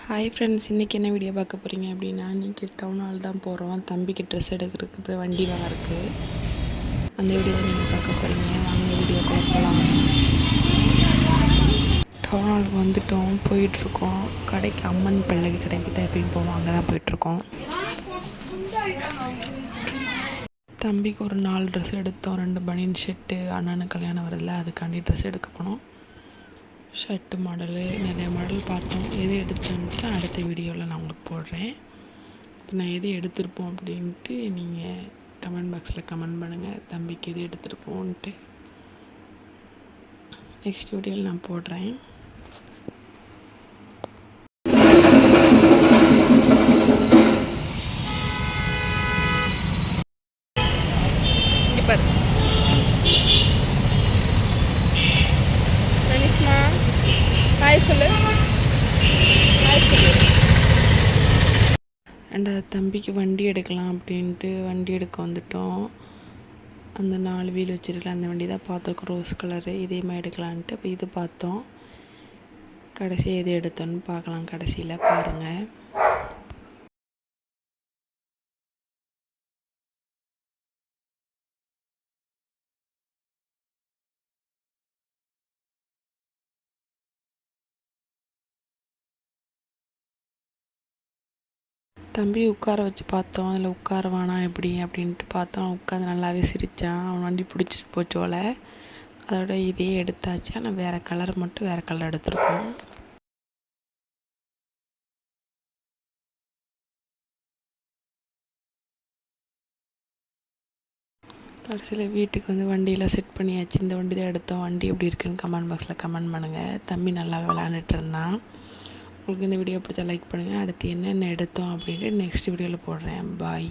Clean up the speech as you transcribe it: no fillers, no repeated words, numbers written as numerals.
Hi friends, இன்றைக்கி என்ன video பார்க்க போகிறீங்க அப்படின்னா, இன்றைக்கி டவுன் ஹால் தான் போகிறோம். தம்பிக்கு ட்ரெஸ் எடுக்கிறதுக்கு அப்புறம் வண்டி வாங்கறதுக்கு. அந்த வீடியோ நீங்கள் பார்க்க போகிறீங்க. வாங்க வீடியோக்குள்ளே போகலாம். டவுன் ஹாலுக்கு வந்துட்டோம், போயிட்டுருக்கோம். கடைக்கு அம்மன் பல்லவி கடைக்கு தான் எப்பயும் போவோம், அங்கே தான் போயிட்டுருக்கோம். தம்பிக்கு ஒரு 4 ட்ரெஸ் எடுத்தோம். 2 பனியன் ஷர்ட்டு, அண்ணனுக்கு கல்யாணம் வரதில்ல, அதுக்காண்டி ட்ரெஸ் எடுக்க போனோம். ஷர்ட்டு மாடலு நிறைய மாடல் பார்த்தோம். எது எடுத்தோன்ட்டு அடுத்த வீடியோவில் நான் உங்களுக்கு போடுறேன். இப்போ நான் எது எடுத்திருப்போம் அப்படின்ட்டு நீங்கள் கமெண்ட் பாக்ஸில் கமெண்ட் பண்ணுங்கள். தம்பிக்கு எது எடுத்திருப்போன்ட்டு நெக்ஸ்ட் வீடியோவில் நான் போடுறேன். தம்பிக்கு வண்டி எடுக்கலாம் அப்படின்ட்டு வண்டி எடுக்க வந்துட்டோம். அந்த 4 வீல் வச்சுருக்கலாம் அந்த வண்டி தான் பார்த்துருக்கோம், ரோஸ் கலரு. இதே மாதிரி எடுக்கலான்ட்டு அப்போ இது பார்த்தோம். கடைசியாக எது எடுத்தோன்னு பார்க்கலாம், கடைசியில் பாருங்கள். தம்பி உட்கார வச்சு பார்த்தோம். அதில் உட்கார வேணாம் எப்படி அப்படின்ட்டு பார்த்தோம். உட்காந்து நல்லாவே சிரித்தான். அவன் வண்டி பிடிச்சிட்டு போச்சோல. அதோட இதே எடுத்தாச்சு. ஆனால் வேறு கலர் மட்டும் வேறு கலர் எடுத்துருக்கோம். கடைசியில் வீட்டுக்கு வந்து வண்டியெலாம் செட் பண்ணியாச்சு. இந்த வண்டி தான் எடுத்தோம். வண்டி எப்படி இருக்குன்னு கமெண்ட் பாக்ஸில் கமெண்ட் பண்ணுங்கள். தம்பி நல்லா விளையாண்டுட்டு இருந்தான். உங்களுக்கு இந்த வீடியோ பிடிச்சா லைக் பண்ணுங்கள். அடுத்து என்னென்ன எடுத்தோம் அப்படின்ட்டு நெக்ஸ்ட் வீடியோவில் போடுறேன். பாய்.